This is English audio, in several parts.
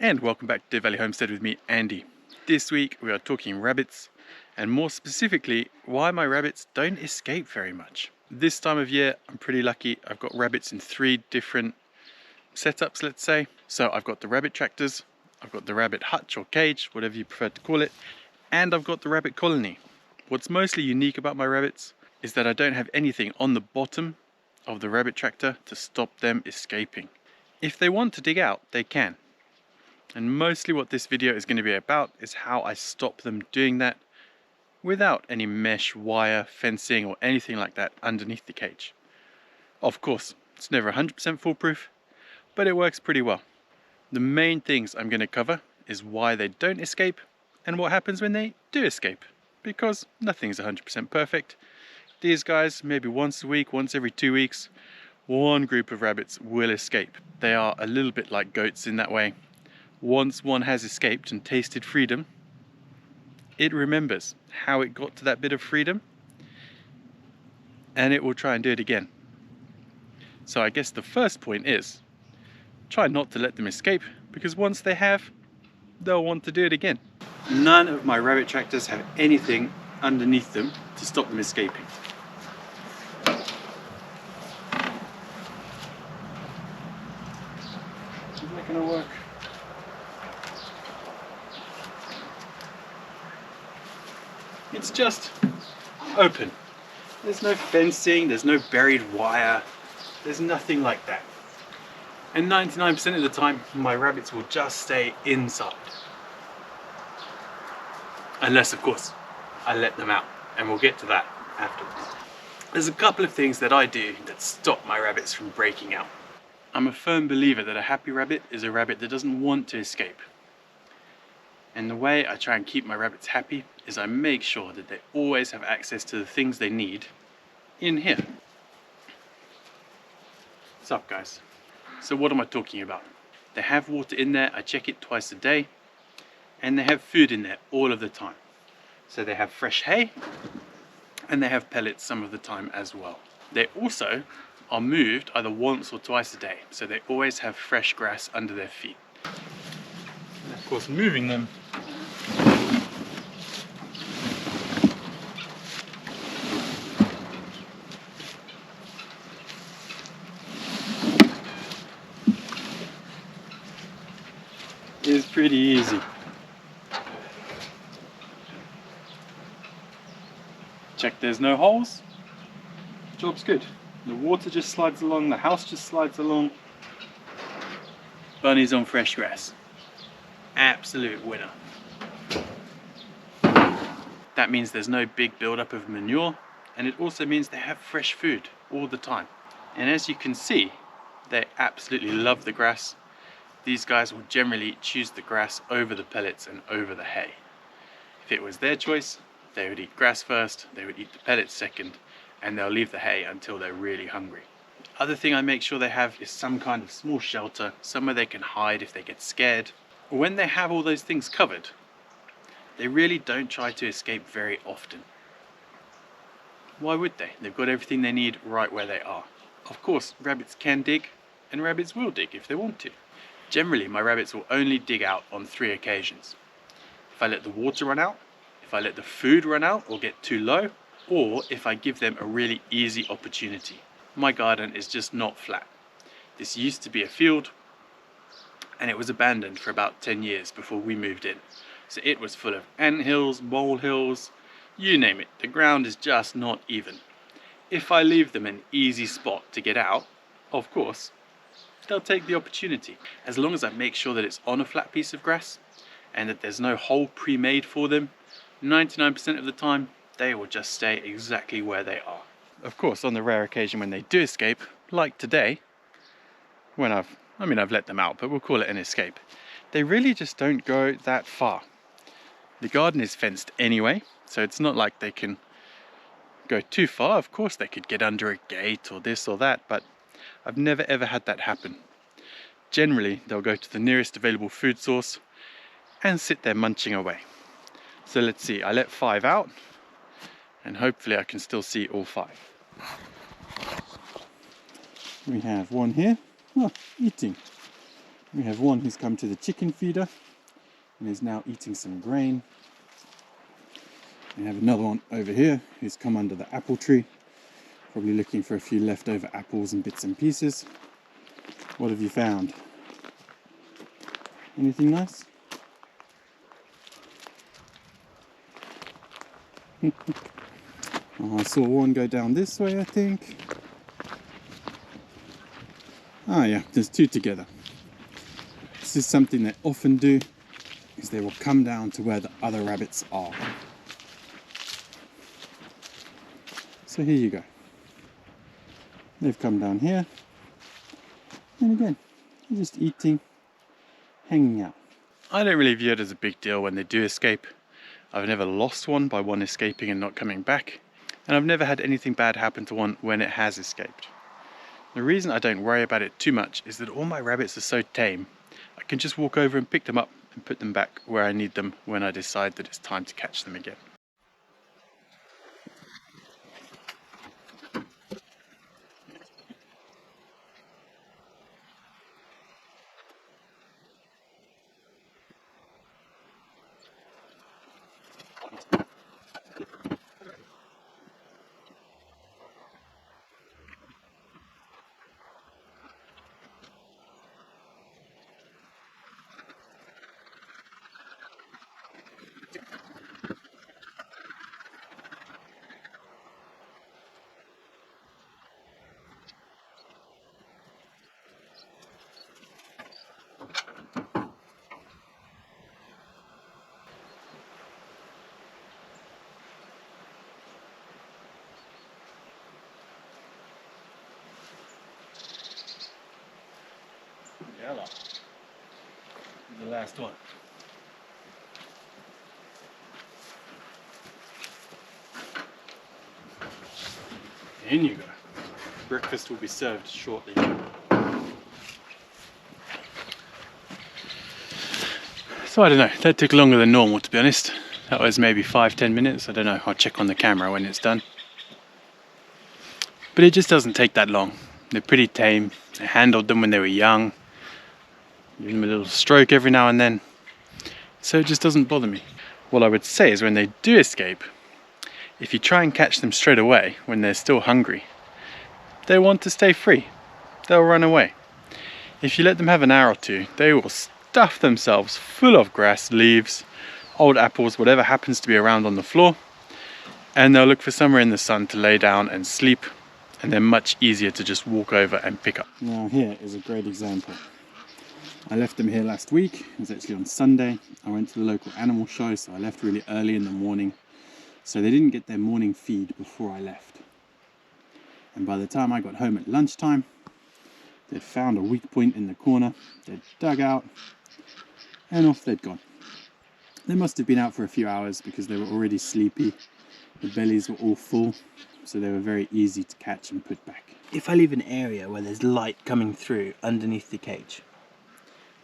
And welcome back to Deer Valley Homestead with me, Andy. This week we are talking rabbits, and more specifically, why my rabbits don't escape very much. This time of year, I'm pretty lucky. I've got rabbits in 3 different setups, let's say. So I've got the rabbit tractors, I've got the rabbit hutch or cage, whatever you prefer to call it, and I've got the rabbit colony. What's mostly unique about my rabbits is that I don't have anything on the bottom of the rabbit tractor to stop them escaping. If they want to dig out, they can. And mostly what this video is going to be about is how I stop them doing that without any mesh, wire, fencing or anything like that underneath the cage. Of course, it's never 100% foolproof, but it works pretty well. The main things I'm going to cover is why they don't escape and what happens when they do escape, because nothing's 100% perfect. These guys, maybe once a week, once every 2 weeks, one group of rabbits will escape. They are a little bit like goats in that way. Once one has escaped and tasted freedom, it remembers how it got to that bit of freedom and it will try and do it again. So I guess the first point is try not to let them escape, because once they have, they'll want to do it again. None of my rabbit tractors have anything underneath them to stop them escaping. Is that going to work? It's just open. There's no fencing, there's no buried wire, there's nothing like that. And 99% of the time, my rabbits will just stay inside. Unless, of course, I let them out, and we'll get to that afterwards. There's a couple of things that I do that stop my rabbits from breaking out. I'm a firm believer that a happy rabbit is a rabbit that doesn't want to escape. And the way I try and keep my rabbits happy is I make sure that they always have access to the things they need in here. What's up, guys? So what am I talking about? They have water in there, I check it twice a day, and they have food in there all of the time. So they have fresh hay, and they have pellets some of the time as well. They also are moved either once or twice a day, so they always have fresh grass under their feet. And of course, moving them is pretty easy. Check there's no holes. Job's good. The water just slides along, the house just slides along. Bunnies on fresh grass. Absolute winner. That means there's no big buildup of manure, and it also means they have fresh food all the time. And as you can see, they absolutely love the grass. These guys will generally choose the grass over the pellets and over the hay. If it was their choice, they would eat grass first, they would eat the pellets second, and they'll leave the hay until they're really hungry. The other thing I make sure they have is some kind of small shelter, somewhere they can hide if they get scared. When they have all those things covered, they really don't try to escape very often. Why would they? They've got everything they need right where they are. Of course, rabbits can dig, and rabbits will dig if they want to. Generally, my rabbits will only dig out on 3 occasions. If I let the water run out, if I let the food run out or get too low, or if I give them a really easy opportunity. My garden is just not flat. This used to be a field, and it was abandoned for about 10 years before we moved in. So it was full of anthills, molehills, you name it. The ground is just not even. If I leave them an easy spot to get out, of course, they'll take the opportunity. As long as I make sure that it's on a flat piece of grass and that there's no hole pre-made for them, 99% of the time, they will just stay exactly where they are. Of course, on the rare occasion when they do escape, like today, when I've let them out, but we'll call it an escape, they really just don't go that far. The garden is fenced anyway, so it's not like they can go too far. Of course, they could get under a gate or this or that, but I've never ever had that happen. Generally, they'll go to the nearest available food source and sit there munching away. So let's see, I let 5 out, and hopefully I can still see all 5. We have one here, eating. We have one who's come to the chicken feeder and is now eating some grain. We have another one over here who's come under the apple tree, probably looking for a few leftover apples and bits and pieces. What have you found? Anything nice? Oh, I saw one go down this way, I think. Ah yeah, there's two together. This is something they often do, is they will come down to where the other rabbits are. So here you go. They've come down here, and again, they're just eating, hanging out. I don't really view it as a big deal when they do escape. I've never lost one by one escaping and not coming back, and I've never had anything bad happen to one when it has escaped. The reason I don't worry about it too much is that all my rabbits are so tame, I can just walk over and pick them up and put them back where I need them when I decide that it's time to catch them again. The last one. In you go. Breakfast will be served shortly. So I don't know, that took longer than normal, to be honest. That was maybe 5-10 minutes, I don't know, I'll check on the camera when it's done. But it just doesn't take that long. They're pretty tame. I handled them when they were young. Give them a little stroke every now and then. So it just doesn't bother me. What I would say is when they do escape, if you try and catch them straight away when they're still hungry, they want to stay free. They'll run away. If you let them have an hour or two, they will stuff themselves full of grass, leaves, old apples, whatever happens to be around on the floor, and they'll look for somewhere in the sun to lay down and sleep, and they're much easier to just walk over and pick up. Now here is a great example. I left them here last week. It was actually on Sunday. I went to the local animal show, so I left really early in the morning. So they didn't get their morning feed before I left. And by the time I got home at lunchtime, they'd found a weak point in the corner, they'd dug out, and off they'd gone. They must have been out for a few hours because they were already sleepy. The bellies were all full, so they were very easy to catch and put back. If I leave an area where there's light coming through underneath the cage,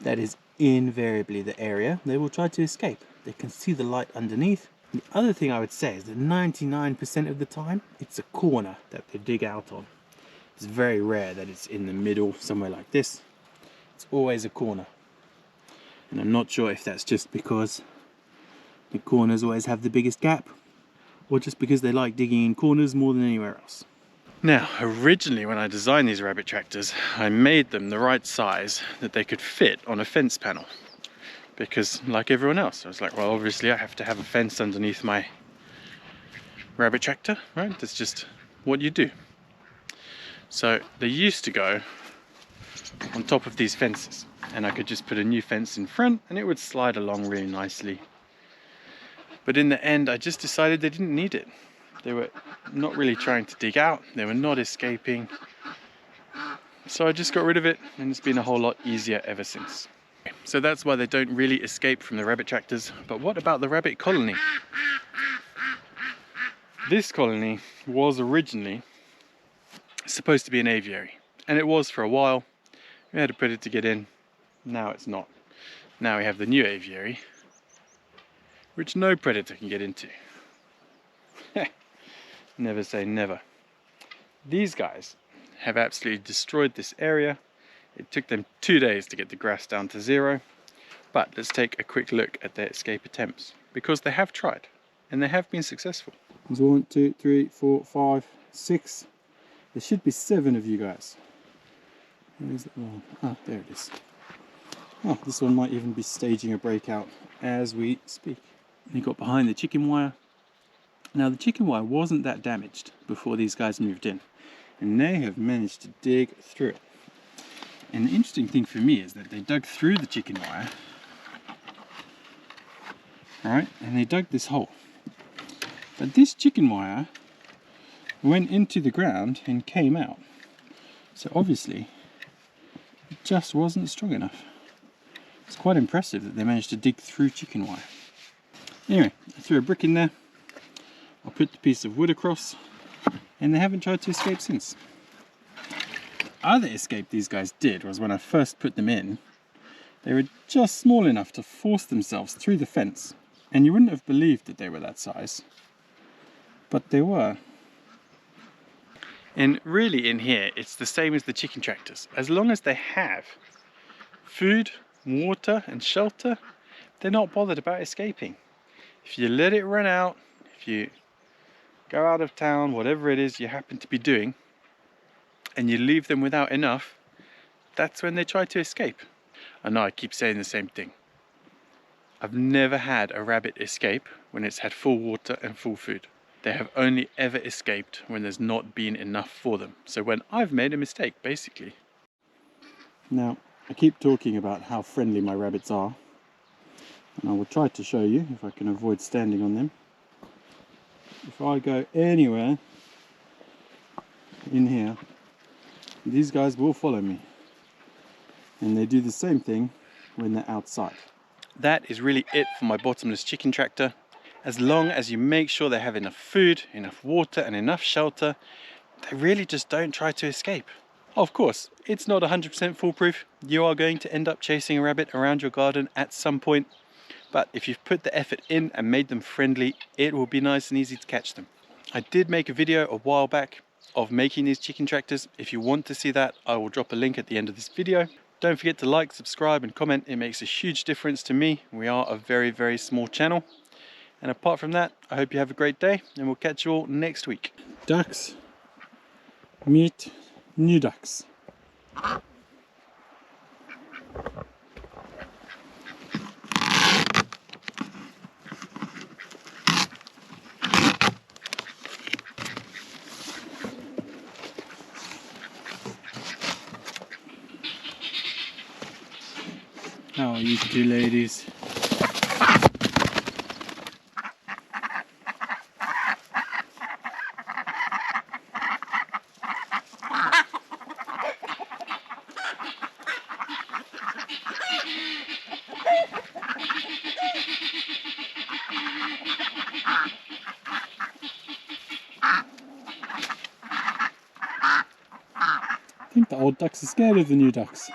that is invariably the area they will try to escape. They can see the light underneath. The other thing I would say is that 99% of the time, it's a corner that they dig out on. It's very rare that it's in the middle, somewhere like this. It's always a corner. And I'm not sure if that's just because the corners always have the biggest gap, or just because they like digging in corners more than anywhere else. Now, originally when I designed these rabbit tractors, I made them the right size that they could fit on a fence panel. Because like everyone else, I was like, well, obviously I have to have a fence underneath my rabbit tractor, right? That's just what you do. So they used to go on top of these fences, and I could just put a new fence in front and it would slide along really nicely. But in the end, I just decided they didn't need it. They were not really trying to dig out, they were not escaping. So I just got rid of it, and it's been a whole lot easier ever since. So that's why they don't really escape from the rabbit tractors. But what about the rabbit colony? This colony was originally supposed to be an aviary, and it was for a while. We had a predator get in, now it's not. Now we have the new aviary, which no predator can get into. Never say never. These guys have absolutely destroyed this area. It took them 2 days to get the grass down to 0. But let's take a quick look at their escape attempts, because they have tried and they have been successful. There's 1, 2, 3, 4, 5, 6. There should be 7 of you guys. Where's that one? Ah, there it is. Oh, this one might even be staging a breakout as we speak. They got behind the chicken wire. Now the chicken wire wasn't that damaged before these guys moved in, and they have managed to dig through it. And the interesting thing for me is that they dug through the chicken wire, right, and they dug this hole. But this chicken wire went into the ground and came out. So obviously it just wasn't strong enough. It's quite impressive that they managed to dig through chicken wire. Anyway, I threw a brick in there. I'll put the piece of wood across, and they haven't tried to escape since. Other escape these guys did was when I first put them in, they were just small enough to force themselves through the fence, and you wouldn't have believed that they were that size, but they were. And really in here, it's the same as the chicken tractors. As long as they have food, water and shelter, they're not bothered about escaping. If you let it run out, if you go out of town, whatever it is you happen to be doing, and you leave them without enough, that's when they try to escape. I know I keep saying the same thing. I've never had a rabbit escape when it's had full water and full food. They have only ever escaped when there's not been enough for them. So when I've made a mistake, basically. Now, I keep talking about how friendly my rabbits are, and I will try to show you if I can avoid standing on them. If I go anywhere in here, these guys will follow me, and they do the same thing when they're outside. That is really it for my bottomless chicken tractor. As long as you make sure they have enough food, enough water and enough shelter, they really just don't try to escape. Of course, it's not 100% foolproof. You are going to end up chasing a rabbit around your garden at some point, but if you've put the effort in and made them friendly, it will be nice and easy to catch them. I did make a video a while back of making these chicken tractors. If you want to see that, I will drop a link at the end of this video. Don't forget to like, subscribe and comment. It makes a huge difference to me. We are a very, very small channel. And apart from that, I hope you have a great day, and we'll catch you all next week. Ducks meet new ducks. How are you two ladies? I think the old ducks are scared of the new ducks.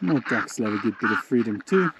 More ducks love a good bit of freedom too.